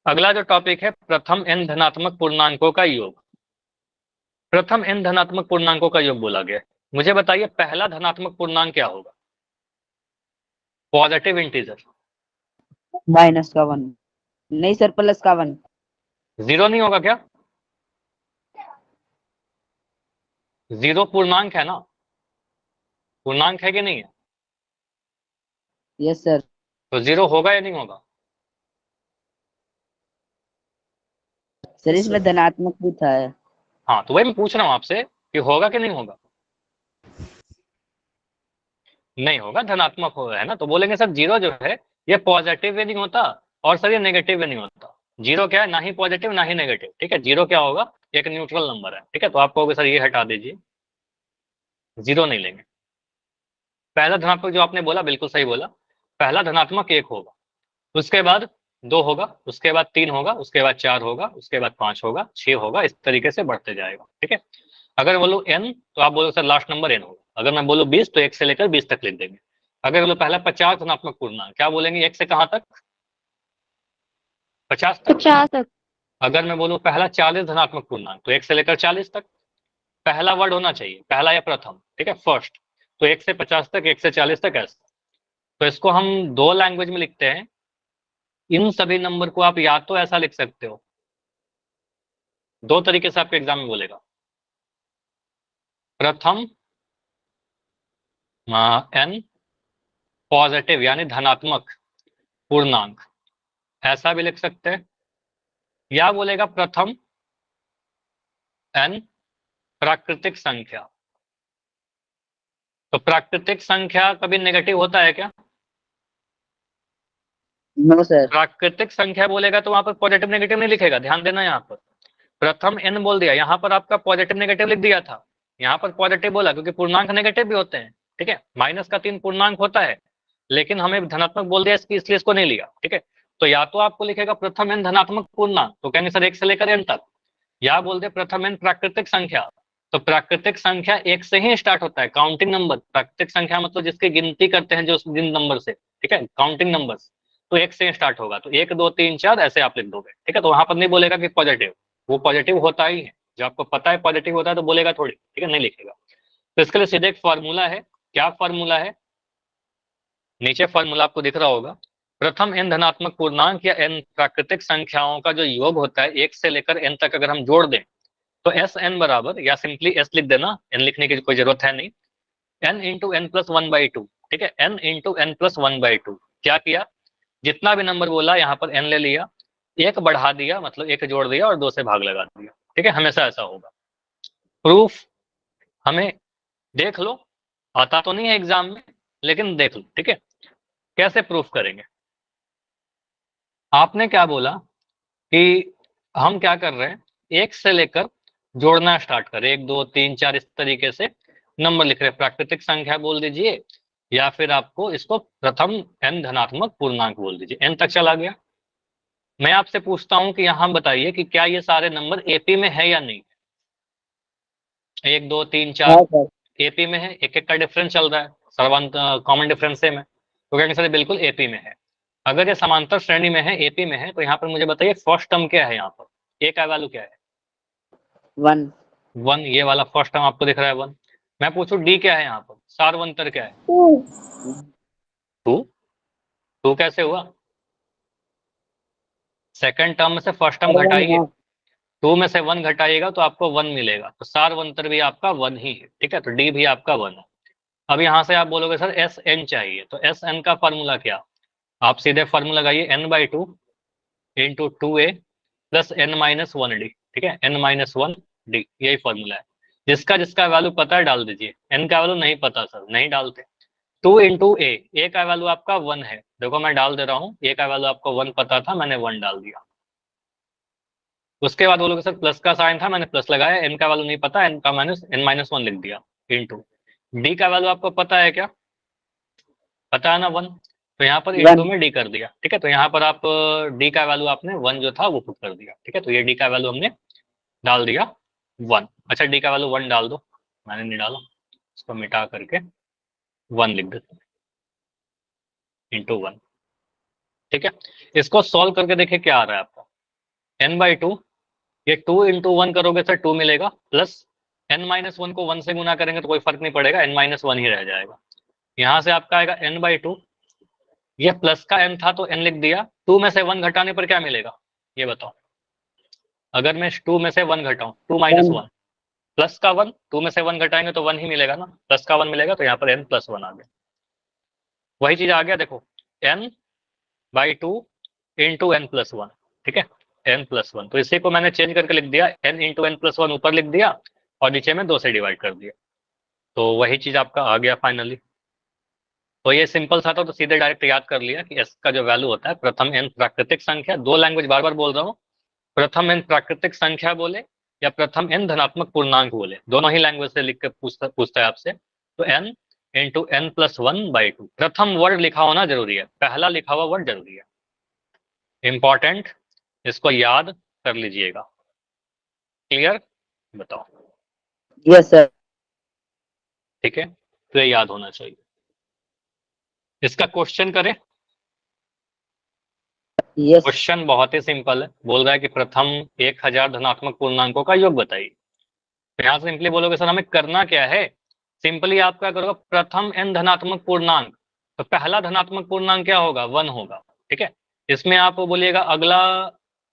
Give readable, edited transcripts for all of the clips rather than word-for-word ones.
अगला जो टॉपिक है प्रथम n धनात्मक पूर्णांकों का योग। प्रथम n धनात्मक पूर्णांकों का योग बोला गया। मुझे बताइए पहला धनात्मक पूर्णांक क्या होगा? Positive integer. माइनस का 1 नहीं सर, प्लस का 1। जीरो नहीं होगा क्या? जीरो पूर्णांक है ना, पूर्णांक है कि नहीं है? Yes sir. तो जीरो होगा या नहीं होगा? सर इसमें धनात्मक भी था। हाँ तो वही मैं पूछ रहा हूँ आपसे कि होगा कि नहीं होगा। नहीं होगा, धनात्मक हो है ना, तो बोलेंगे सर जीरो जो है ये पॉजिटिव भी नहीं होता और सर ये नेगेटिव भी नहीं होता। जीरो क्या है, ना ही पॉजिटिव ना ही नेगेटिव, ठीक है। जीरो क्या होगा, एक न्यूट्रल नंबर है, ठीक है। तो आप कहोगे सर ये हटा दीजिए, जीरो नहीं लेंगे। पहला धनात्मक जो आपने बोला बिल्कुल सही बोला, पहला धनात्मक एक होगा, उसके बाद दो होगा, उसके बाद तीन होगा, उसके बाद चार होगा, उसके बाद पांच होगा, छह होगा, इस तरीके से बढ़ते जाएगा, ठीक है। अगर बोलो n तो आप बोलो सर लास्ट नंबर n होगा। अगर मैं बोलूँ 20 तो 1 से लेकर 20 तक लिख देंगे। अगर बोलो पहला 50 धनात्मक पूर्णांक, क्या बोलेंगे 1 से कहां तक? 50 तक। 50 तक। अगर मैं बोलूँ पहला 40 धनात्मक पूर्णांक तो 1 से लेकर 40 तक। पहला वर्ड होना चाहिए, पहला या प्रथम, ठीक है, फर्स्ट। तो 1 से 50 तक, 1 से 40 तक ऐसा। तो इसको हम दो लैंग्वेज में लिखते हैं। इन सभी नंबर को आप या तो ऐसा लिख सकते हो, दो तरीके से आपके एग्जाम में बोलेगा। प्रथम n पॉजिटिव यानी धनात्मक पूर्णांक, ऐसा भी लिख सकते हैं। या बोलेगा प्रथम n प्राकृतिक संख्या। तो प्राकृतिक संख्या कभी नेगेटिव होता है क्या? No sir. प्राकृतिक संख्या बोलेगा तो वहां पर पॉजिटिव नेगेटिव नहीं लिखेगा, ध्यान देना। यहाँ पर प्रथम n बोल दिया, यहाँ पर आपका पॉजिटिव नेगेटिव लिख दिया था, यहाँ पर पॉजिटिव बोला क्योंकि पूर्णांक नेगेटिव भी होते हैं, ठीक है। माइनस का 3 पूर्णांक होता है, लेकिन हमें धनात्मक बोल दिया इसलिए इसको नहीं लिया, ठीक है। तो या तो आपको लिखेगा प्रथम n धनात्मक पूर्णांक, तो कहेंगे सर 1 से लेकर n तक। या बोल दे प्रथम n प्राकृतिक संख्या, तो प्राकृतिक संख्या एक से ही स्टार्ट होता है, काउंटिंग नंबर। प्राकृतिक संख्या मतलब जिसकी गिनती करते हैं जो जिन नंबर से, ठीक है, काउंटिंग नंबर। तो एक से स्टार्ट होगा, तो 1 2 3 4 ऐसे आप लिख दोगे, ठीक है। तो वहां पर नहीं बोलेगा कि पॉजिटिव, वो पॉजिटिव होता ही है, जो आपको पता है पॉजिटिव होता है तो बोलेगा थोड़ी, ठीक है, नहीं लिखेगा। तो इसके लिए सीधे एक फॉर्मूला है। क्या फॉर्मूला है? नीचे फॉर्मूला आपको दिख रहा होगा। प्रथम n धनात्मक पूर्णांक या n प्राकृतिक संख्याओं का जो योग होता है 1 से लेकर n तक अगर हम जोड़ दें तो एस एन बराबर, या सिंपली एस लिख देना, एन लिखने की कोई जरूरत है नहीं, n into n plus one by two, ठीक है। N into n plus one by two. क्या किया, जितना भी नंबर बोला यहाँ पर एन ले लिया, एक बढ़ा दिया मतलब एक जोड़ दिया और दो से भाग लगा दिया, ठीक है। हमेशा ऐसा होगा। प्रूफ हमें देख लो, आता तो नहीं है एग्जाम में लेकिन देख लो, ठीक है। कैसे प्रूफ करेंगे? आपने क्या बोला कि हम क्या कर रहे हैं, एक से लेकर जोड़ना स्टार्ट करें, 1 2 3 4 इस तरीके से नंबर लिख रहे हैं। प्राकृतिक संख्या बोल दीजिए या फिर आपको इसको प्रथम n धनात्मक पूर्णांक बोल दीजिए। n तक चला गया। मैं आपसे पूछता हूं कि यहां बताइए कि क्या ये सारे नंबर एपी में है या नहीं? 1 2 3 4 हाँ सर। एपी में है, एक एक का डिफरेंस चल रहा है, सर्वांत कॉमन डिफरेंस सेम है, तो कहेंगे सर बिल्कुल एपी में है। अगर ये समांतर श्रेणी में है, एपी में है, तो यहाँ पर मुझे बताइए फर्स्ट टर्म क्या है, यहाँ पर ए का वैल्यू क्या है? 1। 1, ये वाला फर्स्ट टर्म आपको दिख रहा है 1। मैं पूछूं डी क्या है, यहाँ पर सारवंतर क्या है? 2। 2 कैसे हुआ? सेकंड टर्म में से फर्स्ट टर्म घटाइए, 2 में से 1 घटाइएगा तो आपको 1 मिलेगा, तो सारवंतर भी आपका 1 ही है, ठीक है। तो डी भी आपका 1 है। अब यहाँ से आप बोलोगे सर एस एन चाहिए, तो एस एन का फॉर्मूला क्या? आप सीधे फॉर्मूला लगाइए, n by two into two a plus n minus one d, ठीक है, एन माइनस वन डी, यही फॉर्मूला है। जिसका जिसका वैल्यू पता है डाल दीजिए, एन का वैल्यू नहीं पता सर नहीं डालते। 2 इंटू ए का वैल्यू आपका 1 है, देखो मैं डाल दे रहा हूँ, ए का वैल्यू आपको 1 पता था, मैंने 1 डाल दिया। उसके बाद बोलोगे सर प्लस का साइन था, मैंने प्लस लगाया, एन का वैल्यू नहीं पता, एन का माइनस एन माइनस वन लिख दिया, इंटू डी का वैल्यू आपको पता है क्या? पता है ना 1, तो यहाँ पर इंटू में डी कर दिया, ठीक है। तो यहाँ पर आप डी का वैल्यू आपने 1 जो था वो पुट कर दिया, ठीक है। तो ये डी का वैल्यू हमने डाल दिया 1। अच्छा डी का वैल्यू 1 डाल दो, मैंने नहीं डाला, इसको मिटा करके 1 लिख देते इंटू 1, ठीक है। इसको सॉल्व करके देखिए क्या आ रहा है आपका। n/2, ये 2 × 1 करोगे सर 2 मिलेगा, प्लस n-1 को 1 से गुना करेंगे तो कोई फर्क नहीं पड़ेगा, n-1 ही रह जाएगा। यहाँ से आपका आएगा n/2, ये प्लस का n था तो n लिख दिया, 2 में से 1 घटाने पर क्या मिलेगा ये बताओ। अगर मैं 2 में से 1 घटाऊं, 2 - 1 प्लस का 1, 2 में से 1 घटाएंगे तो 1 ही मिलेगा ना, प्लस का 1 मिलेगा, तो यहाँ पर n+1 आ गया। वही चीज आ गया देखो, n/2 × n+1, ठीक है, n+1। तो इसी को मैंने चेंज करके लिख दिया, n × n+1 ऊपर लिख दिया और नीचे में 2 से डिवाइड कर दिया, तो वही चीज आपका आ गया फाइनली। तो ये सिंपल सा था, तो सीधे डायरेक्ट याद कर लिया कि s का जो वैल्यू होता है, प्रथम n प्राकृतिक संख्या, दो लैंग्वेज बार बार बोल रहा हूँ, प्रथम n प्राकृतिक संख्या बोले या प्रथम n धनात्मक पूर्णांक बोले, दोनों ही लैंग्वेज से लिख के पूछता है आपसे। तो n × n+1/2, प्रथम वर्ड लिखा होना जरूरी है, पहला लिखा हुआ वर्ड जरूरी है, इंपॉर्टेंट, इसको याद कर लीजिएगा। क्लियर, बताओ। Yes sir. ठीक है, तो ये याद होना चाहिए। इसका क्वेश्चन करें। यस। क्वेश्चन बहुत ही सिंपल है, बोल रहा है कि प्रथम 1000 धनात्मक पूर्णांकों का योग बताइए। तो यहाँ सिंपली बोलोगे सर हमें करना क्या है, सिंपली आप क्या करोगे, प्रथम n धनात्मक पूर्णांक, तो पहला धनात्मक पूर्णांक क्या होगा, 1 होगा, ठीक है। इसमें आप बोलिएगा अगला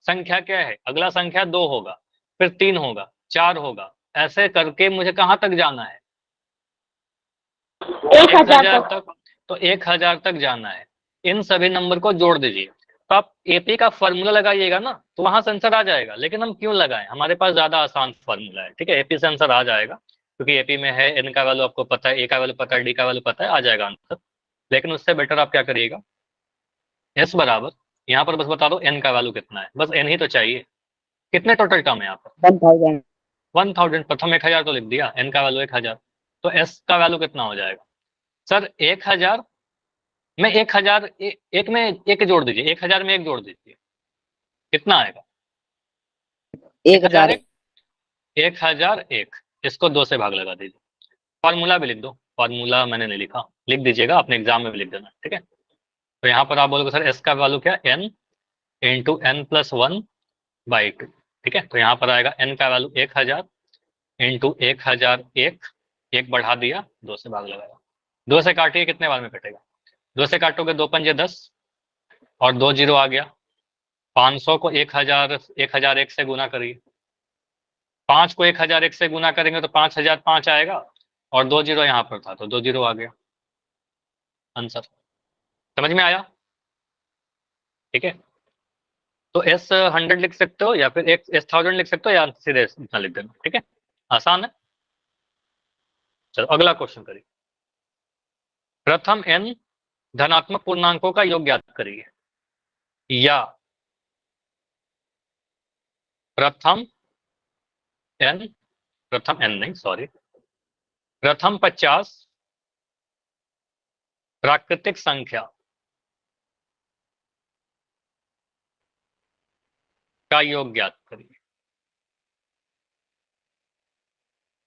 संख्या क्या है, अगला संख्या 2 होगा, फिर 3 होगा, 4 होगा, ऐसे करके मुझे कहाँ तक जाना है, 1000 तक। तो 1000 तक जाना है, इन सभी नंबर को जोड़ दीजिए। तो आप एपी का फॉर्मूला लगाइएगा ना, तो वहां से आंसर आ जाएगा, लेकिन हम क्यों लगाएं, हमारे पास ज्यादा आसान फॉर्मूला है, ठीक है, एपी से आंसर आ जाएगा, क्योंकि एपी में है, एन का वैल्यू आपको पता है, ए का वैल्यू पता है, डी का वैल्यू पता है, आ जाएगा आंसर। लेकिन उससे बेटर आप क्या करिएगा, एस बराबर, यहाँ पर बस बता दो एन का वैल्यू कितना है, बस एन ही तो चाहिए। कितने टोटल टर्म है यहाँ पर, 1000। 1000, प्रथम 1000 तो लिख दिया, एन का वैल्यू 1000, तो एस का वैल्यू कितना हो जाएगा सर, 1000 में 1000, एक में एक जोड़ दीजिए, 1000 में एक जोड़ दीजिए, कितना आएगा, 1000 1000। एक, 1001, इसको 2 से भाग लगा दीजिए। फॉर्मूला भी लिख दो, फॉर्मूला मैंने नहीं लिखा, लिख दीजिएगा, अपने एग्जाम में भी लिख देना, ठीक है। तो यहाँ पर आप बोलोगे सर एस का वैल्यू क्या, n × n+1/2, ठीक है। तो यहाँ पर आएगा n का वैल्यू 1000 × 1001, एक बढ़ा दिया, 2 से भाग लगाया, 2 से काटिए, कितने बार में कटेगा, 2 से काटोगे 2 पंजे 10 और 2 जीरो आ गया, 500 को 1001 से गुना करिए, 5 को 1001 से गुना करेंगे तो 5005 आएगा, और 2 जीरो यहाँ पर था तो 2 जीरो आ गया आंसर। समझ में आया, ठीक है। तो S100 लिख सकते हो या फिर S1000 लिख सकते हो, या सीधे इतना लिख देना, ठीक है, आसान है। चलो अगला क्वेश्चन करिए, प्रथम n धनात्मक पूर्णांकों का योग ज्ञात करिए, या प्रथम n नहीं, सॉरी, प्रथम 50 प्राकृतिक संख्या का योग ज्ञात करिए।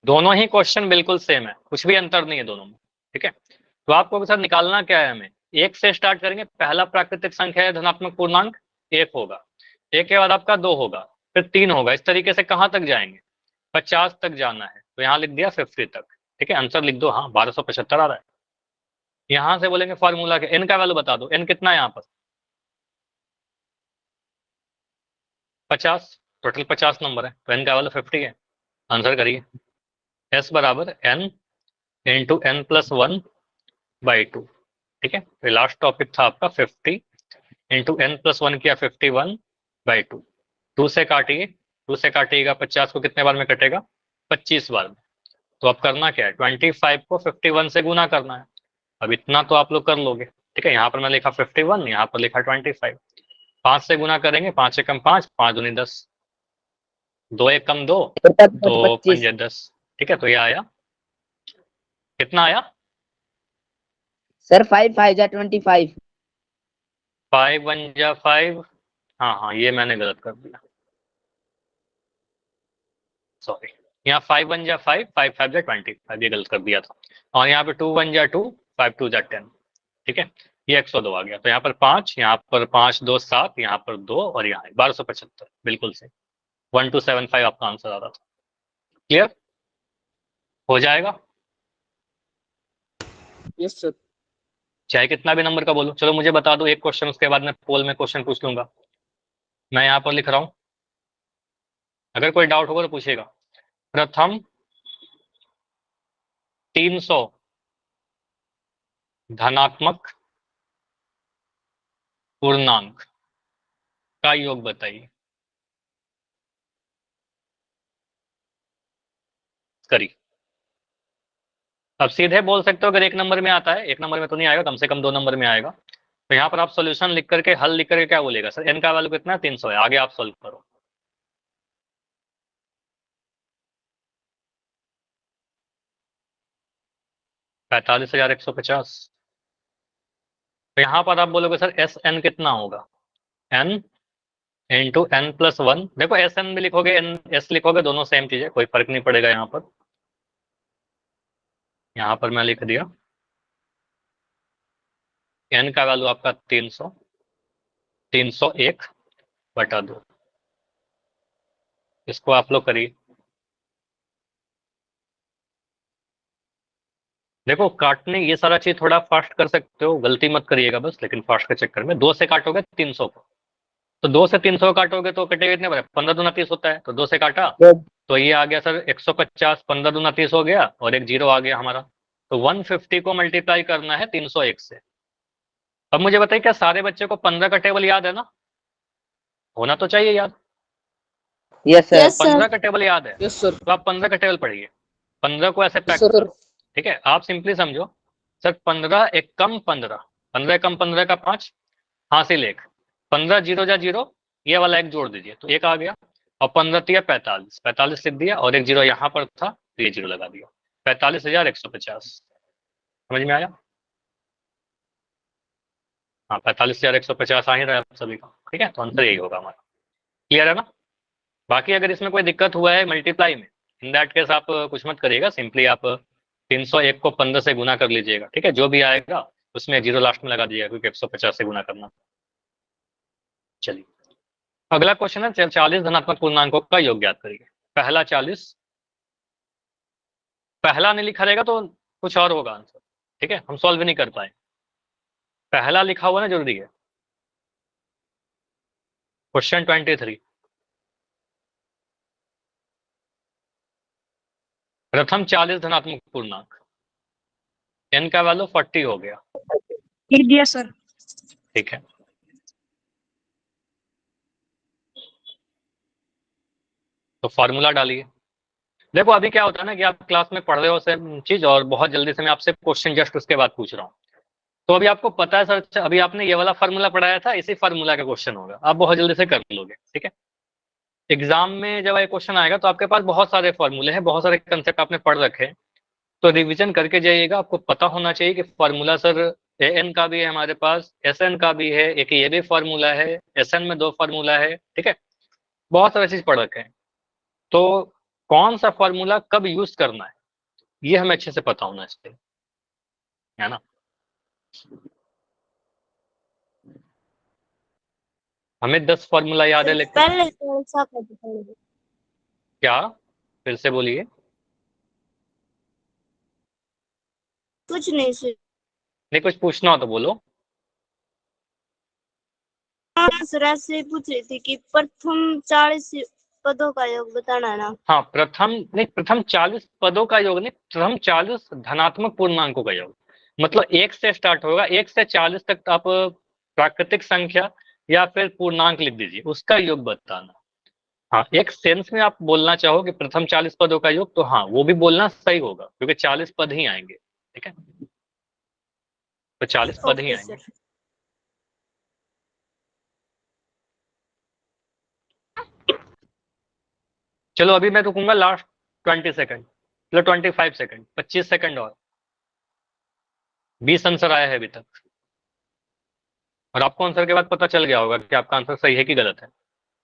दोनों ही क्वेश्चन बिल्कुल सेम है, कुछ भी अंतर नहीं है दोनों में, ठीक है। तो आपको सर निकालना क्या है, हमें एक से स्टार्ट करेंगे, पहला प्राकृतिक संख्या है धनात्मक पूर्णांक, एक होगा, एक के बाद आपका 2 होगा, फिर 3 होगा, इस तरीके से कहां तक जाएंगे, 50 तक जाना है, तो यहाँ लिख दिया 50 तक, ठीक है, आंसर लिख दो, हाँ 1275 आ रहा है। यहाँ से बोलेंगे फॉर्मूला के, एन का वैल्यू बता दो, एन कितना है यहाँ पर, 50, टोटल 50 नंबर है, तो एन का वैल्यू 50 है, आंसर करिए। एस बराबर n × n+1/2, ठीक है। तो लास्ट टॉपिक था आपका 50 × n+1 किया 51/2, 2 से काटिए, 2 से काटिएगा 50 को कितने बार में कटेगा, 25 बार में। तो अब करना क्या है, 25 को 51 से गुना करना है, अब इतना तो आप लोग कर लोगे, ठीक है। यहाँ पर मैं लिखा 51, यहाँ पर लिखा 25, 5 से गुना करेंगे, 5 एकम 5, 5 दूनी 10, 2 एकम 2, 2 25। पंजे 10, ठीक है। तो ये आया, कितना आया, सर 5 5 जा 25। 5 1 जा 5, हाँ हाँ ये मैंने गलत कर दिया, सॉरी, यहाँ 5 1 जा 5, 5 5 जा 25, ये गलत कर दिया था, और यहाँ पे 2 1 जा 2, 5 2 जा 10, ठीक है। ये 102 आ गया, तो यहाँ पर 5, यहाँ पर 5 2 7, यहाँ पर 2 और यहाँ 1275, बिल्कुल सही। 1275 आपका आंसर आ रहा था। क्लियर हो जाएगा? Yes sir. चाहे कितना भी नंबर का बोलो। चलो मुझे बता दो एक क्वेश्चन, उसके बाद मैं पोल में क्वेश्चन पूछ लूंगा। मैं यहाँ पर लिख रहा हूँ, अगर कोई डाउट होगा तो पूछेगा। प्रथम 300 धनात्मक पूर्णांक का योग बताइए। करी। अब सीधे बोल सकते हो अगर एक नंबर में आता है, एक नंबर में तो नहीं आएगा, कम से कम 2 नंबर में आएगा। तो यहाँ पर आप सॉल्यूशन लिख करके, हल लिख करके क्या बोलेगा, सर एन का वैल्यू कितना है, 300 है, आगे आप सॉल्व करो। पैंतालीस हजार 150। तो यहाँ पर आप बोलोगे सर एस एन कितना होगा, n into n plus one. देखो एस एन भी लिखोगे, एन एस लिखोगे, दोनों सेम चीज है, कोई फर्क नहीं पड़ेगा। यहाँ पर मैं लिख दिया एन का वैल्यू आपका 300, 301/2। इसको आप लोग करिए। देखो काटने ये सारा चीज थोड़ा फास्ट कर सकते हो, गलती मत करिएगा बस, लेकिन फास्ट के चक्कर में 2 से काटोगे 300 को, तो 2 से 300 काटोगे तो कटेगा कितने, 15 दूना 30 होता है, तो 2 से काटा तो ये आ गया सर 150, 15 दूना 30 हो गया और एक जीरो आ गया हमारा। तो 150 को मल्टीप्लाई करना है 301 से। अब मुझे बताइए क्या सारे बच्चे को 15 का टेबल याद है ना, होना तो चाहिए याद। Yes sir. 15 का टेबल याद है, यस सर। तो आप 15 का टेबल पढ़िए, 15 को ऐसे पैक सर। करो। ठीक है, आप सिंपली समझो सर 15 एक कम 15, 15 कम 15 का 5, हासिल 1, 15 जीरो जा जीरो, ये वाला एक जोड़ दीजिए तो एक आ गया, और 15 तिया 45, 45 लिख दिया और एक जीरो यहाँ पर था तो ये जीरो लगा दिया। 45,150 समझ में आया? हाँ 45,150 आ ही रहा है आप सभी का। ठीक है, तो आंसर यही होगा हमारा। क्लियर है ना? बाकी अगर इसमें कोई दिक्कत हुआ है मल्टीप्लाई में, इन दैट केस आप कुछ मत करिएगा, सिंपली आप 301 को 15 से गुना कर लीजिएगा। ठीक है, जो भी आएगा उसमें जीरो लास्ट में लगा दीजिएगा, क्योंकि 150 से गुना करना। चलिए अगला क्वेश्चन है 40 धनात्मक पूर्णांकों का योग ज्ञात करिए। पहला 40, पहला नहीं लिखा रहेगा तो कुछ और होगा आंसर। ठीक है, हम सॉल्व नहीं कर पाए, पहला लिखा हुआ ना जरूरी है। क्वेश्चन 23, प्रथम 40 धनात्मक पूर्णांक, एन का वैल्यू 40 हो गया। लिख दिया सर। ठीक है, तो फॉर्मूला डालिए। देखो अभी क्या होता है ना कि आप क्लास में पढ़ रहे हो सेम चीज और बहुत जल्दी से मैं आपसे क्वेश्चन जस्ट उसके बाद पूछ रहा हूँ, तो अभी आपको पता है सर, अच्छा अभी आपने ये वाला फार्मूला पढ़ाया था, इसी फार्मूला का क्वेश्चन होगा, आप बहुत जल्दी से कर लोगे। ठीक है, एग्जाम में जब ये क्वेश्चन आएगा तो आपके पास बहुत सारे फॉर्मूले हैं, बहुत सारे कंसेप्ट आपने पढ़ रखे हैं, तो रिवीजन करके जाइएगा। आपको पता होना चाहिए कि फार्मूला सर ए एन का भी है हमारे पास, एस एन का भी है, एक ये भी फार्मूला है, एस एन में 2 फार्मूला है। ठीक है, बहुत सारे चीज पढ़ रखे हैं, तो कौन सा फार्मूला कब यूज करना है ये हमें अच्छे से पता होना चाहिए, है ना? हमें 10 फार्मूला याद है लेकिन पहले कौन सा पढ़ेंगे? क्या, फिर से बोलिए। कुछ नहीं सर। नहीं कुछ पूछना हो तो बोलो। सर ऐसे पूछ रही थी कि प्रथम 40 पदों का योग बताना है ना। हाँ प्रथम नहीं, प्रथम 40 पदों का योग नहीं, प्रथम 40 धनात्मक पूर्णांकों का योग, मतलब 1 से स्टार्ट होगा, 1 से 40 तक आप प्राकृतिक संख्या या फिर पूर्णांक लिख दीजिए, उसका योग बताना। हाँ एक सेंस में आप बोलना चाहो कि प्रथम 40 पदों का योग, तो हाँ वो भी बोलना सही होगा, क्योंकि 40 पद ही आएंगे। ठीक है, तो 40 पद ही ओके आएंगे। सर। चलो अभी मैं रुकूंगा लास्ट 20 सेकंड, चलो 25 सेकंड, 25 सेकंड और 20 आंसर आया है अभी तक, और आपको आंसर के बाद पता चल गया होगा कि आपका आंसर सही है कि गलत है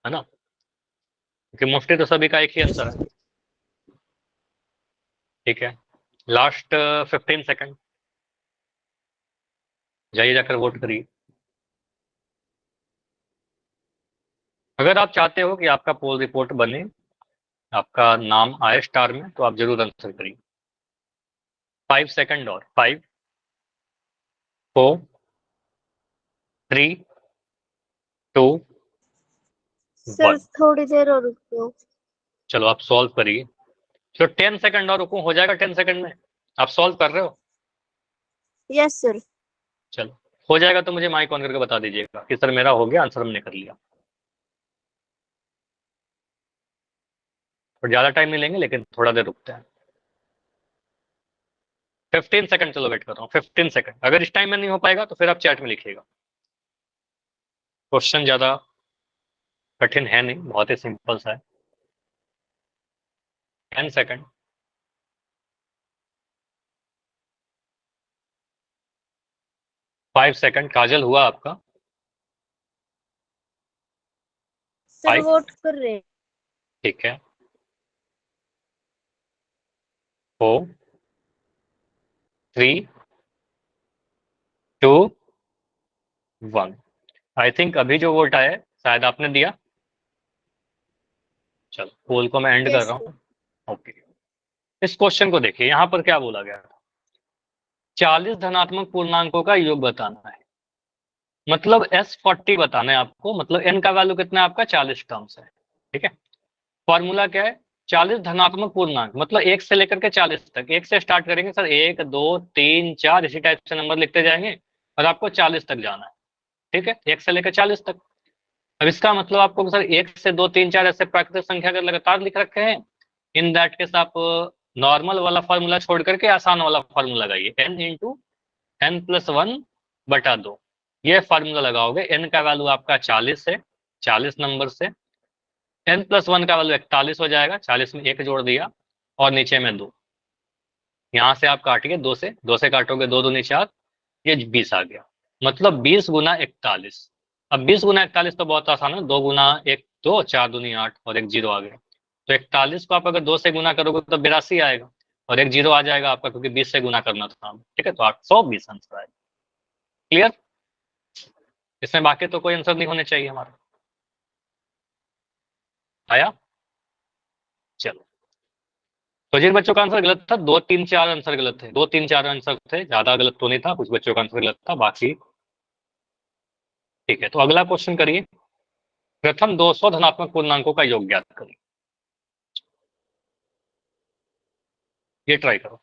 ना? क्योंकि मोस्टली तो सभी का एक ही आंसर है। ठीक है, लास्ट 15 सेकंड। जाइए जाकर वोट करिए। अगर आप चाहते हो कि आपका पोल रिपोर्ट बने, आपका नाम आए स्टार में, तो आप जरूर आंसर करिए। 5 सेकंड और 5 4 3 2 सर 1। थोड़ी देर और रुको। चलो आप सॉल्व करिए। तो 10 सेकंड और रुको, हो जाएगा 10 सेकंड में। आप सॉल्व कर रहे हो? Yes sir. चलो हो जाएगा तो मुझे माइक ऑन करके बता दीजिएगा कि सर मेरा हो गया, आंसर हमने कर लिया। और ज्यादा टाइम नहीं लेंगे, लेकिन थोड़ा देर रुकते हैं। 15 सेकंड, चलो वेट कर रहा हूँ 15 सेकंड। अगर इस टाइम में नहीं हो पाएगा तो फिर आप चैट में लिखिएगा। क्वेश्चन ज्यादा कठिन है नहीं, बहुत ही सिंपल सा है। 10 सेकंड। 5 सेकंड। काजल हुआ आपका? सर 5। वोट कर रहे हैं। ठीक है। 4 3 2 1। आई थिंक अभी जो वोट आया है शायद आपने दिया। चलो पोल को मैं एंड कर यस रहा सर। हूँ। ओके। इस क्वेश्चन को देखिए, यहाँ पर क्या बोला गया था। 40 धनात्मक पूर्णांकों का योग बताना है। मतलब S40 बताना है आपको। मतलब n का वैल्यू कितना है आपका? 40 टर्म्स है। ठीक है। फॉर्मूला क्या है? 40 धनात्मक पूर्णांक, मतलब 1 से लेकर के 40 तक। 1 से स्टार्ट करेंगे सर, 1 2 3 4, इसी टाइप से नंबर लिखते जाएंगे और आपको 40 तक जाना है। ठीक है, 1 से लेकर 40 तक। अब इसका मतलब आपको सर 1 से 2 3 4 ऐसे प्राकृतिक संख्या अगर लगातार लिख रखे हैं, इन दैट केस आप नॉर्मल वाला फॉर्मूला छोड़ करके आसान वाला फॉर्मूला लगाइए। n इंटू n+1/2 ये फार्मूला लगाओगे। n का वैल्यू आपका 40 है, 40 नंबर से n+1 का वैल्यू 41 हो जाएगा। 40 में 1 जोड़ दिया और नीचे में 2। यहां से आप काटिए, 2 से काटोगे, 2 दूनी 4, ये 20 आ गया। मतलब 20 गुना 41। अब 20 गुना 41 तो बहुत आसान है। 2 गुना 1 2, 4 दूनी 8 और एक जीरो आ गया। तो 41 को आप अगर 2 से गुना करोगे तो 82 आएगा और एक जीरो आ जाएगा आपका, क्योंकि 20 से गुना करना था। ठीक है, तो 820 आंसर आएगा। क्लियर? इसमें बाकी तो कोई आंसर नहीं होने चाहिए हमारा। आया? चलो, तो जिन बच्चों का आंसर गलत था, 2 3 4 आंसर गलत थे। 2 3 4 आंसर थे, ज्यादा गलत तो नहीं था। कुछ बच्चों का आंसर गलत था, बाकी ठीक है। तो अगला क्वेश्चन करिए। प्रथम 200 धनात्मक पूर्णांकों का योग ज्ञात करिए। ये ट्राई करो।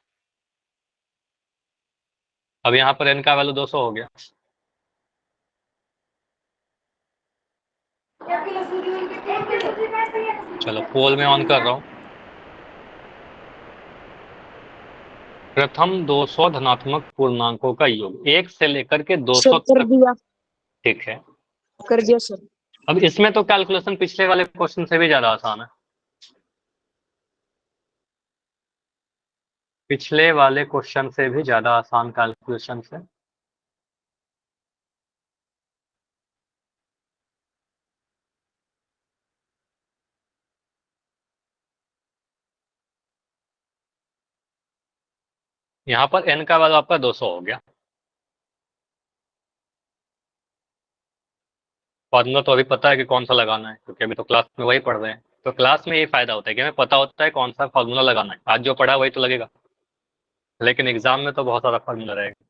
अब यहाँ पर n का वैल्यू 200 हो गया। चलो पोल में ऑन कर रहा हूँ। प्रथम 200 धनात्मक पूर्णांकों का योग 1 से लेकर के 200 सर कर तक। दिया। ठीक है। कर दिया सर। अब इसमें तो कैलकुलेशन पिछले वाले क्वेश्चन से भी ज्यादा आसान है। पिछले वाले क्वेश्चन से भी ज्यादा आसान कैलकुलेशन है। यहाँ पर n का वैल्यू आपका 200 हो गया। फॉर्मूला तो अभी पता है कि कौन सा लगाना है, क्योंकि अभी तो क्लास में वही पढ़ रहे हैं। तो क्लास में ये फायदा होता है कि हमें पता होता है कौन सा फॉर्मूला लगाना है। आज जो पढ़ा वही तो लगेगा, लेकिन एग्जाम में तो बहुत सारा फॉर्मूला रहेगा।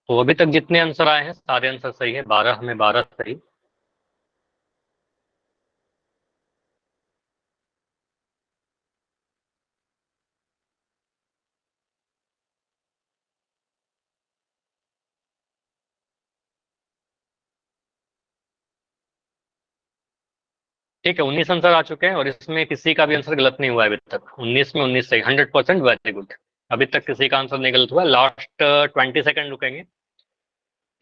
तो अभी तक जितने आंसर आए हैं सारे आंसर सही है। 12 में 12 सही। ठीक है, 19 आंसर आ चुके हैं और इसमें किसी का भी आंसर गलत नहीं हुआ है अभी तक। 19 में 19 सही, 100%। Very good. अभी तक किसी का आंसर नहीं गलत हुआ। लास्ट 20 सेकंड रुकेंगे।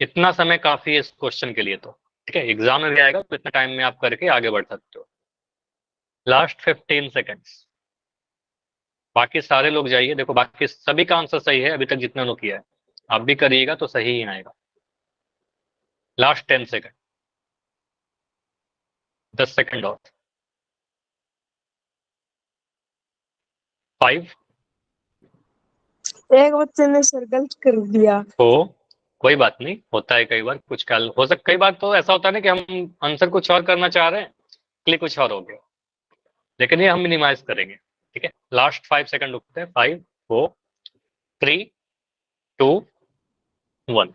इतना समय काफी है इस क्वेश्चन के लिए तो। ठीक है, एग्जाम में भी आएगा तो इतना टाइम में आप करके आगे बढ़ सकते हो। Last 15 seconds. बाकी सारे लोग जाइए। देखो बाकी सभी का आंसर सही है अभी तक जितने लोग किया है। आप भी करिएगा तो सही ही आएगा। Last 10 second. 10 सेकंड और। 5 एक बच्चे ने सर गलत कर दिया। तो कोई बात नहीं, होता है कई बार, कुछ काल हो सकता, कई बार तो ऐसा होता है ना कि हम आंसर कुछ और करना चाह रहे हैं, क्लिक कुछ और हो गया, लेकिन ये हम मिनिमाइज करेंगे। ठीक है, लास्ट 5 सेकंड रुकते हैं। 5 4 3 2 1।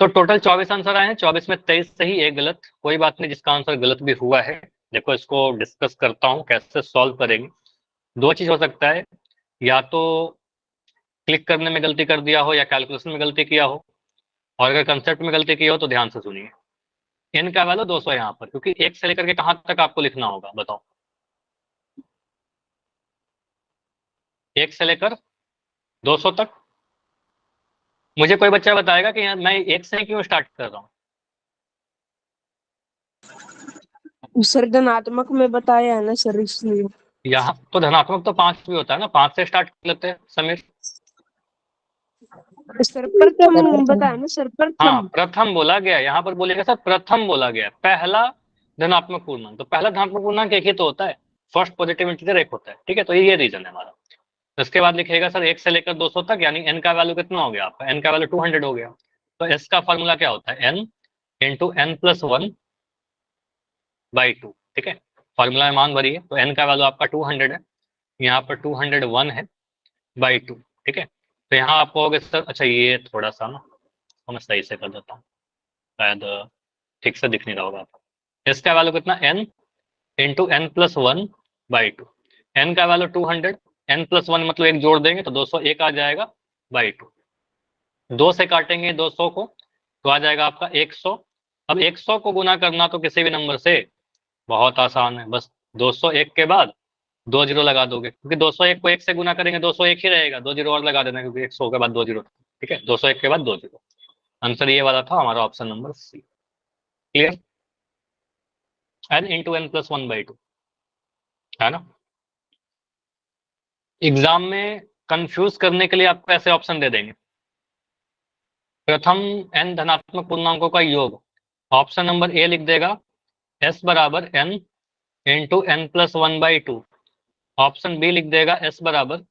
तो टोटल 24 आंसर आए हैं, 24 में 23 सही, एक गलत। कोई बात नहीं, जिसका आंसर गलत भी हुआ है, देखो इसको डिस्कस करता हूँ कैसे सॉल्व करेंगे। दो चीज हो सकता है, या तो क्लिक करने में गलती कर दिया हो या कैलकुलेशन में गलती किया हो, और अगर कंसेप्ट में गलती की हो तो ध्यान से सुनिए। एन का वैल्यू 200 यहाँ पर, क्योंकि एक से लेकर के कहां तक आपको लिखना होगा बताओ? एक से लेकर 200 तक। मुझे कोई बच्चा बताएगा कि यार मैं एक से क्यों स्टार्ट कर रहा हूँ? सर धनात्मक में बताया है ना सर, इसलिए। यहाँ तो धनात्मक तो 5 भी होता है ना, 5 से स्टार्ट कर लेते हैं समीर। सर प्रथम बताया ना सर, हाँ, प्रथम। प्रथम बोला गया, यहाँ पर बोलेगा सर प्रथम बोला गया, पहला धनात्मक पूर्णांक। तो पहला धनात्मक पूर्णांक एक ही तो होता है, फर्स्ट पॉजिटिव इंटीजर एक होता है। ठीक है, तो ये रीजन है हमारा। इसके बाद लिखिएगा सर 1 से लेकर 200 तक, यानी n का वैल्यू कितना हो गया आपका? n का वैल्यू 200 हो गया। तो s का फॉर्मूला क्या होता है? n into n plus 1/2। ठीक है, फॉर्मूला में मान भरिए, तो n का वैल्यू आपका 200 है, यहाँ पर 201 है बाई 2। ठीक है, तो यहाँ आप कहोगे सर, अच्छा ये थोड़ा सा ना मैं सही से कर देता हूँ, शायद ठीक से दिख नहीं रहा होगा आपको। इसका वैल्यू कितना? n into n plus 1/2। n का वैल्यू 200, n प्लस 1 मतलब एक जोड़ देंगे तो 201 आ जाएगा बाई 2। 2 से काटेंगे 200 को तो आ जाएगा आपका 100। अब 100 को गुना करना तो किसी भी नंबर से बहुत आसान है, बस 201 के बाद 2 जीरो लगा दोगे, क्योंकि 201 को 1 से गुना करेंगे 201 ही रहेगा, 2 जीरो और लगा देना, क्योंकि 100 के बाद 2 जीरो। ठीक है, 201 के बाद 2 जीरो। आंसर ये वाला था हमारा, option number c. Clear? n into n plus 1/2 है ना। एग्जाम में कंफ्यूज करने के लिए आपको ऐसे ऑप्शन दे देंगे, प्रथम n धनात्मक पूर्णांकों का योग। ऑप्शन नंबर ए लिख देगा s बराबर n into n plus 1/2। Option b लिख देगा s बराबर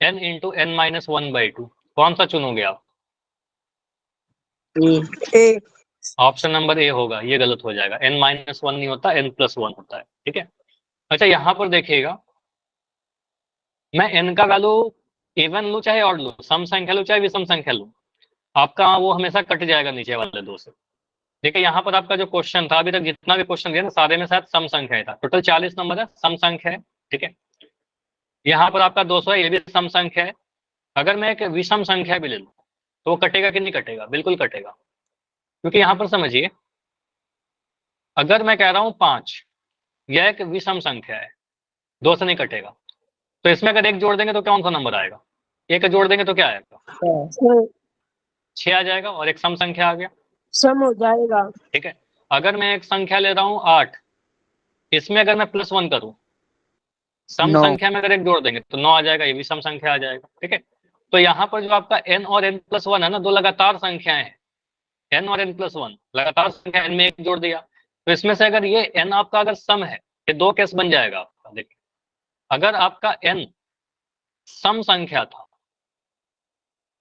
n इंटू n माइनस 1/2। कौन सा चुनोगे आप? ए। ऑप्शन नंबर ए होगा, ये गलत हो जाएगा, n माइनस 1 नहीं होता, n प्लस 1 होता है। ठीक है, अच्छा यहाँ पर देखिएगा, मैं n का वैल्यू इवन लूं चाहे ऑड लूं, सम संख्या लूं चाहे विषम संख्या लूं, आपका वो हमेशा कट जाएगा नीचे वाले दो से। देखिए यहाँ पर आपका जो क्वेश्चन था, अभी तक जितना भी क्वेश्चन दिया ना, सारे में शायद सम संख्या ही था। टोटल 40 नंबर है, सम संख्या है। ठीक है, यहाँ पर आपका 200 है, ये भी सम संख्या है। अगर मैं एक विषम संख्या भी ले लूं तो वो कटेगा कि नहीं कटेगा? बिल्कुल कटेगा, क्योंकि यहाँ पर समझिए, अगर मैं कह रहा हूँ 5, यह एक विषम संख्या है, 2 से नहीं कटेगा। तो इसमें अगर एक जोड़ देंगे तो कौन सा नंबर आएगा? एक जोड़ देंगे तो क्या आएगा? 6 आ जाएगा, और एक सम संख्या आ गया। सम हो जाएगा। ठीक है, अगर मैं एक संख्या ले रहा हूँ 8, इसमें अगर मैं प्लस 1 करूं, सम 9। संख्या में अगर एक जोड़ देंगे तो 9 आ जाएगा, ये भी सम संख्या आ जाएगा। ठीक है, तो यहाँ पर जो आपका n और n प्लस 1 है ना, दो लगातार संख्याएं हैं, n और n प्लस 1 लगातार संख्या, n में एक जोड़ दिया, तो इसमें से अगर ये n आपका अगर सम है, ये दो केस बन जाएगा आपका। देखिए, अगर आपका n सम संख्या था,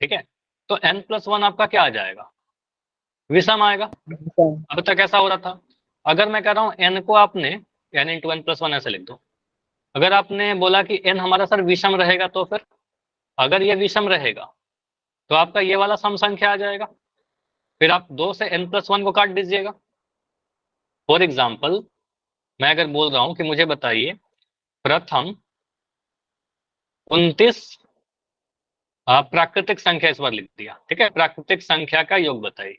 ठीक है, तो n प्लस 1 आपका क्या आ जाएगा? विषम आएगा। अब तक ऐसा हो रहा था। अगर मैं कह रहा हूँ n को आपने n इंटू n प्लस 1 ऐसे लिख दो, अगर आपने बोला कि n हमारा सर विषम रहेगा, तो फिर अगर ये विषम रहेगा तो आपका ये वाला सम संख्या आ जाएगा, फिर आप 2 से n प्लस 1 को काट दीजिएगा। फॉर एग्जाम्पल, मैं अगर बोल रहा हूं कि मुझे बताइए प्रथम 29 प्राकृतिक संख्या, इस बार लिख दिया। ठीक है, प्राकृतिक संख्या का योग बताइए।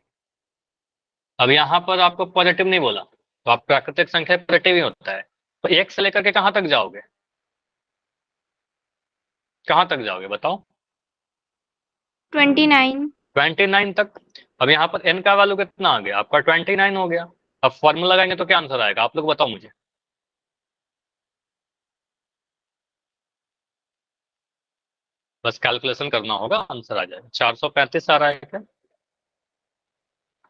अब यहाँ पर आपको पॉजिटिव नहीं बोला, तो आप प्राकृतिक संख्या पॉजिटिव ही होता है, तो 1 से लेकर के कहां तक जाओगे? कहां तक जाओगे बताओ? 29। 29 तक। अब यहाँ पर n का वैल्यू कितना आ गया आपका? 29 हो गया। अब फॉर्मूला लगाएंगे तो क्या आंसर आएगा? आप लोग बताओ मुझे। बस कैलकुलेशन करना होगा, आंसर आ जाएगा। 435 आ रहा है क्या?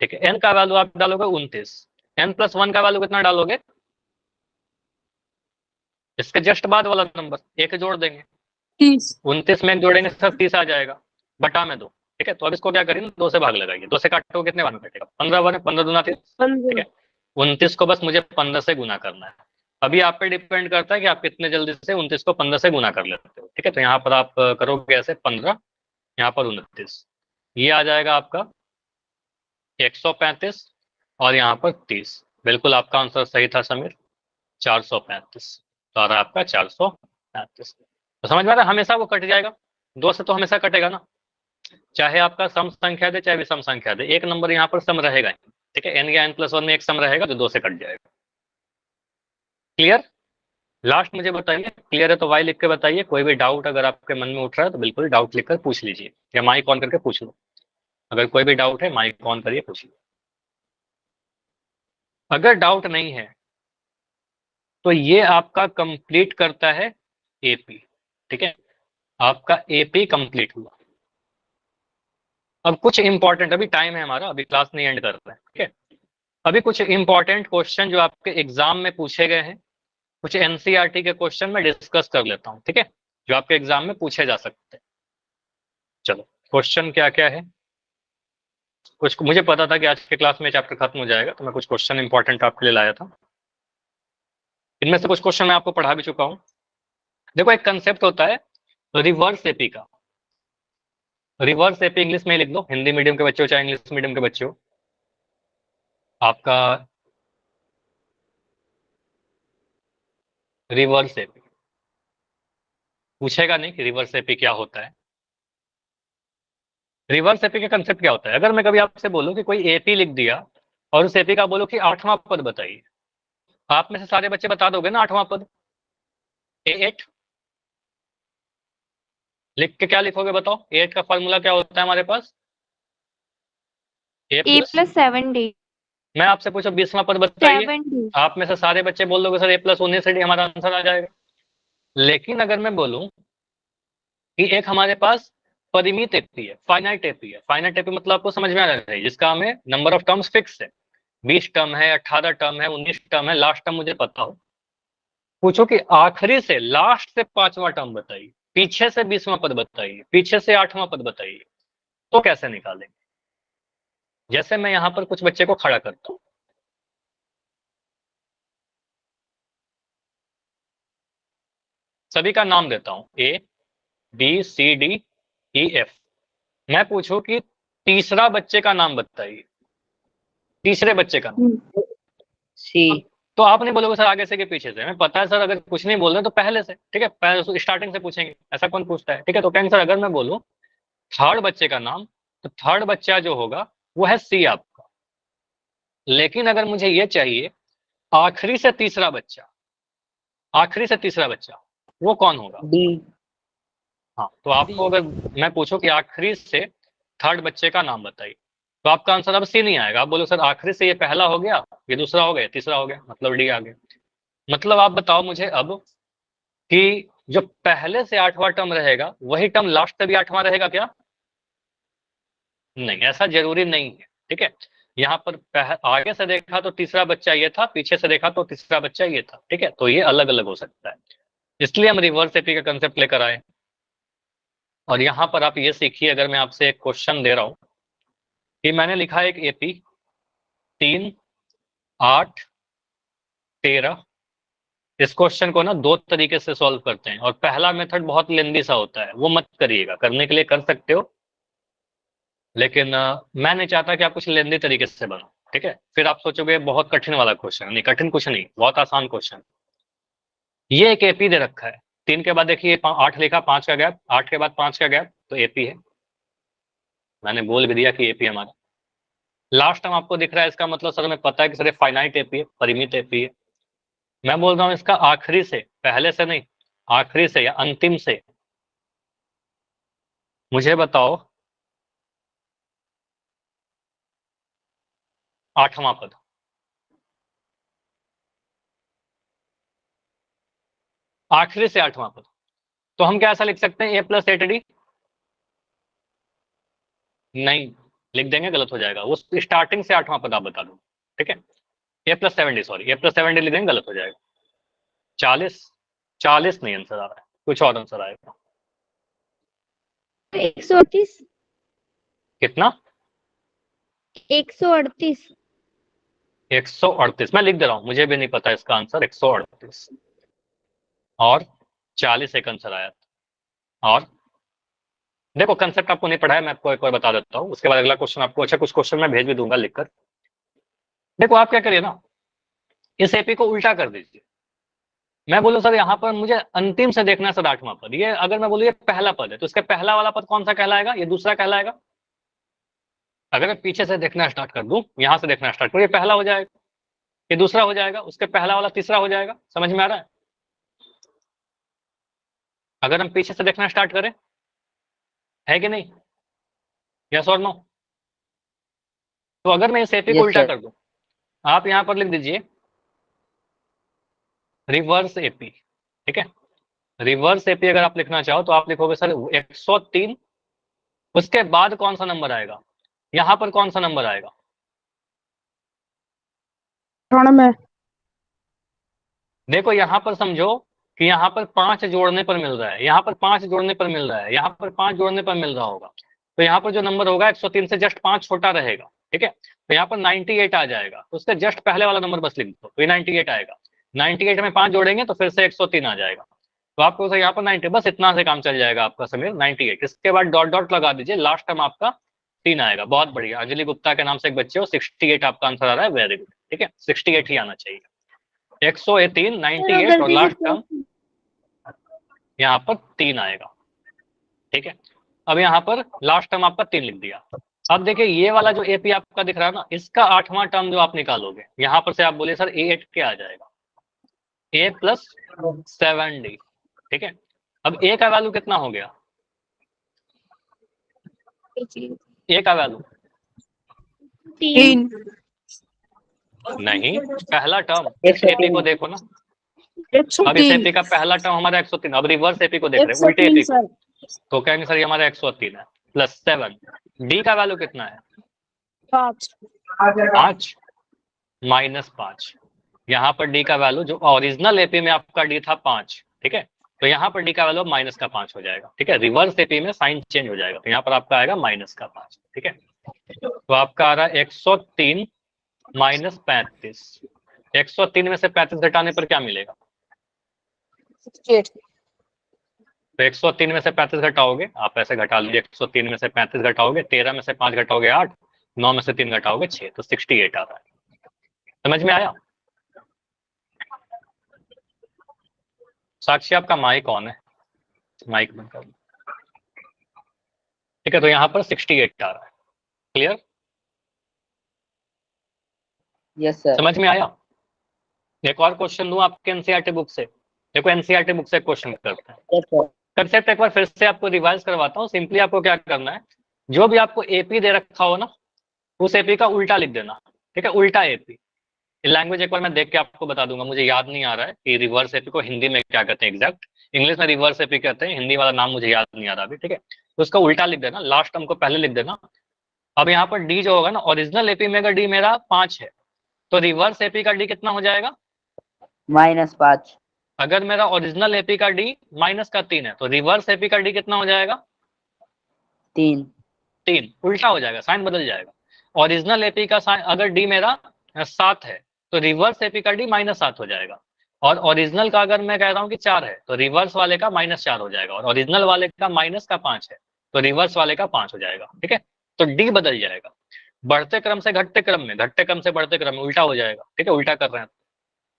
ठीक है, n का वैल्यू आप डालोगे 29, n प्लस 1 का वैल्यू कितना डालोगे? इसके जस्ट बाद वाला नंबर एक जोड़ देंगे, 30। 29 में एक जोड़ेंगे सर 30 आ जाएगा, बटा में 2। ठीक है, तो अब इसको क्या करेंगे, 2 से भाग लगाइए, 2 से काटो कितने बार में कटेगा, 15 बार में, 15 दूना 30। ठीक 15। है, 29 को बस मुझे 15 से गुना करना है। अभी आप पे डिपेंड करता है कि आप कितने जल्दी से 29 को 15 से गुना कर लेते हो। ठीक है, तो यहाँ पर आप करोगे ऐसे 15, यहाँ पर 29, ये आ जाएगा आपका 135 और यहाँ पर 30। बिल्कुल आपका आंसर सही था समीर, 435। तो आ रहा है आपका 435। तो समझ में आ रहा है, हमेशा वो कट जाएगा, 2 से तो हमेशा कटेगा ना, चाहे आपका सम संख्या दे चाहे विषम संख्या दे, एक नंबर यहाँ पर सम रहेगा ही। ठीक है, n या n+1 में एक सम रहेगा जो 2 से कट जाएगा। क्लियर? लास्ट मुझे बताइए, क्लियर है तो वाई लिख के बताइए। कोई भी डाउट अगर आपके मन में उठ रहा है तो बिल्कुल डाउट लिखकर पूछ लीजिए, या माइक ऑन करके पूछ लो। अगर कोई भी डाउट है माइक ऑन करिए, पूछिए। अगर डाउट नहीं है तो ये आपका कंप्लीट करता है एपी। ठीक है, आपका एपी कंप्लीट हुआ। अब कुछ इंपॉर्टेंट, अभी टाइम है हमारा, अभी क्लास नहीं एंड कर रहे हैं। ठीक है, अभी कुछ इंपॉर्टेंट क्वेश्चन जो आपके एग्जाम में पूछे गए हैं, कुछ एनसीईआरटी के क्वेश्चन मैं डिस्कस कर लेता हूं। ठीक है, जो आपके एग्जाम में पूछे जा सकते हैं। चलो, क्वेश्चन क्या क्या है, कुछ मुझे पता था कि आज के क्लास में चैप्टर खत्म हो जाएगा, तो मैं कुछ क्वेश्चन इंपॉर्टेंट आपके लिए लाया था। इनमें से कुछ क्वेश्चन मैं आपको पढ़ा भी चुका हूं। देखो, एक कंसेप्ट होता है रिवर्स एपी का। रिवर्स एपी इंग्लिश में लिख दो, हिंदी मीडियम के बच्चे हो चाहे इंग्लिश मीडियम के बच्चे हो। आपका रिवर्स एपी पूछेगा नहीं कि रिवर्स एपी क्या होता है। रिवर्स एपी का कंसेप्ट क्या होता है, अगर मैं कभी आपसे बोलूं कि कोई एपी लिख दिया और उस एपी का बोलो कि 8वां पद बताइए, आप में से सारे बच्चे बता दोगे ना 8वां पद, A8। लिख के क्या लिखोगे बताओ, A8 का फॉर्मूला क्या होता है हमारे पास, A+7D। मैं आपसे पूछो 20वां पद बताइए, 7D। आप में से सारे बच्चे बोल दोगे सर A+19D, हमारा आंसर आ जाएगा। लेकिन अगर मैं बोलूं कि एक हमारे पास परिमित एपी है, फाइनाइट एपी है, फाइनाइट एपी मतलब आपको समझ में आ रहा है, जिसका हमें नंबर ऑफ टर्म्स फिक्स है, 20 टर्म है, 18 टर्म है, 19 टर्म है, लास्ट टर्म मुझे पता हो। पूछो कि आखिरी से लास्ट से 5वां टर्म बताइए, पीछे से 20वां पद बताइए, पीछे से 8वां पद बताइए, तो कैसे निकालेंगे। जैसे मैं यहां पर कुछ बच्चे को खड़ा करता हूं, सभी का नाम देता हूं, A B C D E F। मैं पूछूं कि तीसरा बच्चे का नाम बताइए, तीसरे बच्चे का नाम, सी। तो आप नहीं बोलोगे सर आगे से कि पीछे से, हमें पता है सर, अगर कुछ नहीं बोल रहे तो पहले से। ठीक है, पहले स्टार्टिंग से पूछेंगे, ऐसा कौन पूछता है। ठीक है, तो कहेंगे सर अगर मैं बोलूं थर्ड बच्चे का नाम, तो थर्ड बच्चा जो होगा वो है सी आपका। लेकिन अगर मुझे ये चाहिए आखिरी से तीसरा बच्चा, आखिरी से तीसरा बच्चा वो कौन होगा, डी। हाँ, तो आपको अगर मैं पूछूं कि आखिरी से थर्ड बच्चे का नाम बताइए, तो आपका आंसर अब सी नहीं आएगा, आप बोलो सर आखिरी से ये पहला हो गया, ये दूसरा हो गया, तीसरा हो गया, मतलब डी आ गया। मतलब आप बताओ मुझे अब कि जो पहले से 8वां टर्म रहेगा वही टर्म लास्ट से भी 8वां रहेगा क्या, नहीं, ऐसा जरूरी नहीं है। ठीक है, यहाँ पर आगे से देखा तो तीसरा बच्चा ये था, पीछे से देखा तो तीसरा बच्चा ये था। ठीक है, तो ये अलग अलग हो सकता है, इसलिए हम रिवर्स एपी का कंसेप्ट लेकर आए। और यहाँ पर आप ये सीखिए, अगर मैं आपसे एक क्वेश्चन दे रहा हूं कि मैंने लिखा एक एपी 3, 8, 13, इस क्वेश्चन को ना 2 तरीके से सॉल्व करते हैं, और पहला मेथड बहुत लेंदी सा होता है, वो मत करिएगा, करने के लिए कर सकते हो, लेकिन मैं नहीं चाहता कि आप कुछ लेंदी तरीके से बनो। ठीक है, फिर आप सोचोगे बहुत कठिन वाला क्वेश्चन, नहीं कठिन कुछ नहीं, बहुत आसान क्वेश्चन। ये एक एपी दे रखा है, 3 के बाद देखिए 8 लिखा, 5 का गैप, 8 के बाद 5 का गैप, तो एपी है, मैंने बोल भी दिया कि एपी हमारा। लास्ट टाइम आपको दिख रहा है, इसका मतलब सर हमें पता है कि सर फाइनाइट एपी है, परिमित एपी है। मैं बोल रहा हूँ इसका आखिरी से, पहले से नहीं, आखिरी से या अंतिम से, मुझे बताओ 8वां पद। आखिरी से 8वां पद, तो हम क्या ऐसा लिख सकते हैं A+8D, नहीं लिख देंगे, गलत हो जाएगा, वो स्टार्टिंग से 8वां पद आप बता दो। ठीक है, A+7D, सॉरी A+7D लिख देंगे, गलत हो जाएगा। 40 नहीं आंसर आ रहा है, कुछ और आंसर आएगा। 138 कितना? 138 138। मैं लिख दे रहा हूँ, मुझे भी नहीं पता इसका आंसर 138। और 40 एक आंसर आया था। और देखो कंसेप्ट आपको नहीं पढ़ा है, मैं आपको एक और बता देता हूँ, उसके बाद अगला क्वेश्चन आपको, अच्छा कुछ क्वेश्चन मैं भेज भी दूंगा लिखकर। देखो आप क्या करिए ना, इस एपी को उल्टा कर दीजिए। मैं बोलूं सर यहाँ पर मुझे अंतिम से देखना है सर 8वां पद, ये अगर मैं बोलूँ ये पहला पद है तो इसके पहला वाला पद कौन सा कहलाएगा? ये दूसरा कहलाएगा। अगर मैं पीछे से देखना स्टार्ट कर दूं, यहां से देखना स्टार्ट करूं, ये पहला हो जाएगा, ये दूसरा हो जाएगा, उसके पहला वाला तीसरा हो जाएगा। समझ में आ रहा है? अगर हम पीछे से देखना स्टार्ट करें, है कि नहीं? यस और नो? तो अगर मैं इस एपी को यस उल्टा सर। कर दूं, आप यहां पर लिख दीजिए रिवर्स एपी। ठीक है, रिवर्स एपी अगर आप लिखना चाहो तो आप लिखोगे सर 103, उसके बाद कौन सा नंबर आएगा? यहां पर कौन सा नंबर आएगा? 98 देखो यहां पर समझो कि यहां पर 5 जोड़ने पर मिल रहा है, यहां पर 5 जोड़ने पर मिल रहा है, यहां पर 5 जोड़ने पर मिल रहा होगा, तो यहां पर जो नंबर होगा 103 से जस्ट 5 छोटा रहेगा। ठीक है, तो यहाँ पर 98 आ जाएगा, तो उसके जस्ट पहले वाला नंबर बस लिख दो, तो ये 98 आएगा। 98 में 5 जोड़ेंगे तो फिर से 103 आ जाएगा, तो आपको सर यहाँ पर 90, बस इतना से काम चल जाएगा आपका समीर। 98, इसके बाद डॉट डॉट लगा दीजिए, लास्ट टर्म आपका 3 आएगा। बहुत बढ़िया, अंजलि गुप्ता के नाम से एक बच्चे हो, 68 आपका आंसर आ रहा है, वेरी गुड। ठीक है, 68 ही आना चाहिए। 103, 98 और लास्ट टर्म यहाँ पर 3 आएगा। ठीक है, अब यहाँ पर लास्ट टर्म आपका 3 लिख दिया। अब देखिए ये वाला जो एपी आपका दिख रहा है ना, इसका 8वां टर्म जो आप निकालोगे, यहाँ पर से आप बोले सर A8 क्या आ जाएगा? A plus 7D। ठीक है, अब A का वैल्यू कितना हो गया? A का वैल्यू 3 नहीं, पहला टर्म, इस 103 एपी को देखो ना, अब इस 103 एपी का पहला टर्म हमारा 103, अब रिवर्स एपी को देख रहे हैं, उल्टे 103 एपी को, सर तो कहेंगे सर ये हमारा 103 है प्लस 7। डी का वैल्यू कितना है? 5 5 माइनस 5। यहाँ पर डी का वैल्यू जो ओरिजिनल एपी में आपका डी था 5, ठीक है, तो यहाँ पर डी का वैल्यू माइनस का 5 हो जाएगा। ठीक है, रिवर्स एपी में साइन चेंज हो जाएगा, तो यहाँ पर आपका आएगा माइनस का 5। ठीक है, तो आपका आ रहा है 103 माइनस 35। 103 में से 35 घटाने पर क्या मिलेगा? 68 तो 103 में से 35 घटाओगे, आप ऐसे घटा लीजिए, 103 में से 35 घटाओगे, 13 में से 5 घटाओगे 8, 9 में से 3 घटाओगे 6, तो 68 आ रहा है। समझ में आया? साक्षी आपका माइक ऑन है, माइक बंद कर। ठीक है, तो यहाँ पर 68 आ रहा है। क्लियर? Yes sir. समझ में आया? एक और क्वेश्चन दूं आपके एनसीईआरटी बुक से। देखो एनसीईआरटी बुक से क्वेश्चन करते हैं, यस सर। कंसेप्ट एक बार फिर से आपको रिवाइज करवाता हूँ। सिंपली आपको क्या करना है, जो भी आपको एपी दे रखा हो ना, उस एपी का उल्टा लिख देना। ठीक है, उल्टा एपी। लैंग्वेज एक बार मैं देख के आपको बता दूंगा, मुझे याद नहीं आ रहा है कि रिवर्स एपी को हिंदी में क्या कहते हैं एग्जैक्ट। इंग्लिश में रिवर्स एपी कहते हैं, हिंदी वाला नाम मुझे याद नहीं आ रहा अभी। ठीक है, तो उसका उल्टा लिख देना, लास्ट टर्म को पहले लिख देना। अब यहाँ पर डी जो होगा ना, ओरिजिनल एपी में अगर डी मेरा 5 है, तो रिवर्स एपी का डी कितना हो जाएगा? -5। अगर मेरा ओरिजिनल एपी का डी माइनस का 3 है, तो रिवर्स एपी का डी कितना हो जाएगा? 3। 3, उल्टा हो जाएगा, साइन बदल जाएगा। ओरिजिनल एपी का साइन अगर डी मेरा 7 है, तो रिवर्स एपी का डी -7 हो जाएगा। और ओरिजिनल का अगर मैं कह रहा हूँ कि 4 है, तो रिवर्स वाले का -4 हो जाएगा। और ओरिजिनल वाले का माइनस का 5 है, तो रिवर्स वाले का 5 हो जाएगा। ठीक है, तो डी बदल जाएगा, बढ़ते क्रम से घटते क्रम में, घटते क्रम से बढ़ते क्रम में, उल्टा हो जाएगा। ठीक है, उल्टा कर रहे हैं।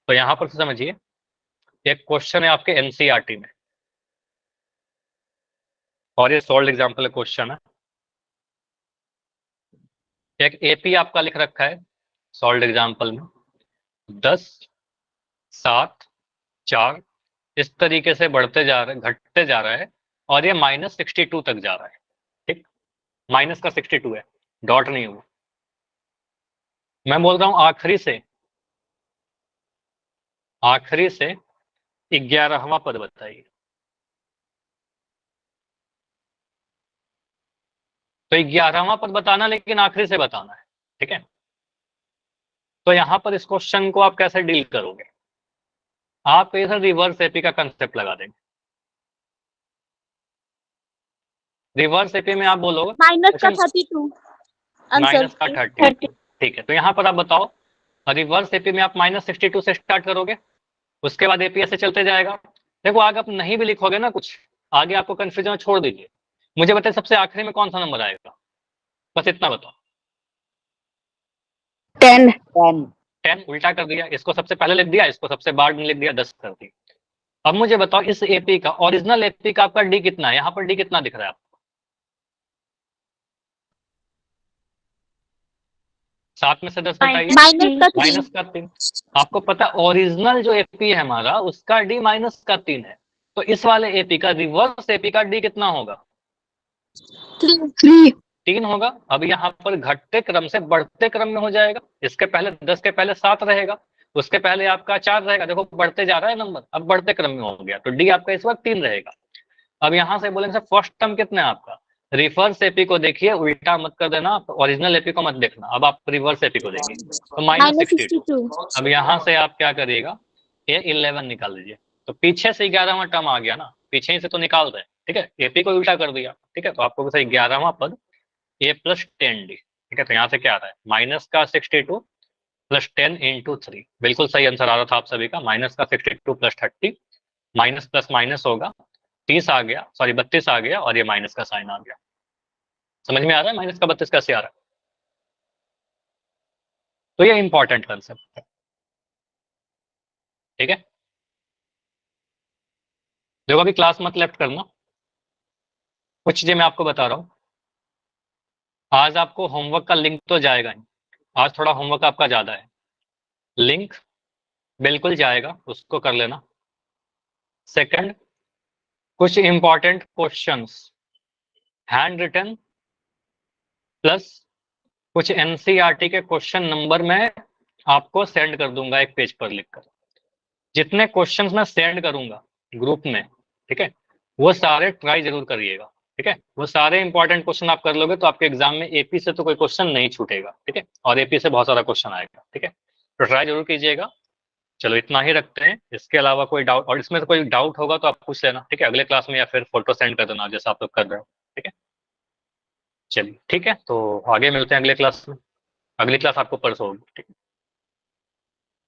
तो यहाँ पर समझिए, एक क्वेश्चन है आपके एनसीईआरटी में, और ये सॉल्व एग्जाम्पल क्वेश्चन है। एक एपी आपका लिख रखा है सॉल्व एग्जाम्पल में, 10, 7, 4 इस तरीके से बढ़ते जा रहे, घटते जा रहा है, और ये -62 तक जा रहा है। ठीक, माइनस का 62 है, डॉट नहीं हुआ। मैं बोल रहा हूं आखिरी से 11वां पद बताइए। तो 11वां पद बताना, लेकिन आखिरी से बताना है। ठीक है, तो यहां पर इस क्वेश्चन को आप कैसे डील करोगे? आप इधर रिवर्स एपी का कंसेप्ट लगा देंगे। रिवर्स एपी में आप बोलोगे माइनस का अच्छा, 32 माइनस का आंसर 30, ठीक है। तो यहाँ पर आप बताओ रिवर्स एपी में आप -62 से स्टार्ट करोगे, उसके बाद एपी ऐसे चलते जाएगा। देखो आगे आप नहीं भी लिखोगे ना कुछ, आगे आपको कंफ्यूजन छोड़ दीजिए। मुझे बताइए सबसे आखिरी में कौन सा नंबर आएगा, बस इतना बताओ। 10 10 10 उल्टा कर दिया, इसको सबसे पहले लिख दिया, इसको सबसे बाद में लिख दिया, 10 कर दी। अब मुझे बताओ इस एपी का ओरिजिनल एपी का आपका डी कितना है, यहाँ पर डी कितना दिख रहा है आपको? 7 में से 10 बताइए। माइनस का 3 माइनस का 3। आपको पता ओरिजिनल जो एपी है हमारा उसका डी -3 है, तो इस वाले एपी का रिवर्स एपी का डी कितना होगा? 3 होगा। अब यहाँ पर घटते क्रम से बढ़ते क्रम में हो जाएगा, इसके पहले 10 के पहले 7 रहेगा, उसके पहले आपका 4 रहेगा, देखो बढ़ते जा रहा है नंबर, अब बढ़ते क्रम में हो गया, तो डी आपका इस वक्त 3 रहेगा। अब यहाँ से बोलेंगे सर फर्स्ट टर्म कितना है आपका, रिवर्स एपी को देखिए, उल्टा मत कर देना, ओरिजिनल एपी को मत देखना, अब आप रिवर्स एपी को देखिए, तो -62। अब यहाँ से आप क्या करिएगा, ये 11 निकाल लीजिए, तो पीछे से 11वां टर्म आ गया ना, पीछे ही से तो निकाल रहे हैं, ठीक है, एपी को उल्टा कर दिया, ठीक है, तो आपको 11वां पद a + 10d, ठीक है, तो यहाँ से क्या आ रहा है माइनस का 62 + 10 × 3, बिल्कुल सही आंसर आ रहा था आप सभी का, माइनस का 62 + 30, माइनस प्लस माइनस होगा 30 आ गया, सॉरी 32 आ गया, और ये माइनस का साइन आ गया। समझ में आ रहा है माइनस का 32 कैसे आ रहा है? तो ये इंपॉर्टेंट कंसेप्ट है, ठीक है। देखो अभी क्लास मत लेफ्ट करना, कुछ चीजें मैं आपको बता रहा हूँ। आज आपको होमवर्क का लिंक तो जाएगा नहीं, आज थोड़ा होमवर्क आपका ज्यादा है, लिंक बिल्कुल जाएगा, उसको कर लेना। सेकंड, कुछ important questions hand written plus कुछ एनसीईआरटी के क्वेश्चन नंबर मैं आपको सेंड कर दूंगा एक पेज पर लिखकर। जितने क्वेश्चंस मैं सेंड करूंगा ग्रुप में, ठीक है, वो सारे ट्राई जरूर करिएगा, ठीक है, वो सारे इंपॉर्टेंट क्वेश्चन आप कर लोगे तो आपके एग्जाम में एपी से तो कोई क्वेश्चन नहीं छूटेगा, ठीक है, और एपी से बहुत सारा क्वेश्चन आएगा, ठीक है, तो ट्राई जरूर कीजिएगा। चलो इतना ही रखते हैं, इसके अलावा कोई डाउट, और इसमें से कोई डाउट होगा तो आप पूछ लेना, ठीक है, अगले क्लास में, या फिर फोटो सेंड कर देना जैसा आप लोग कर रहे हो, ठीक है। चलिए ठीक है, तो आगे मिलते हैं अगले क्लास में, अगली क्लास आपको परसों होगी, ठीक है।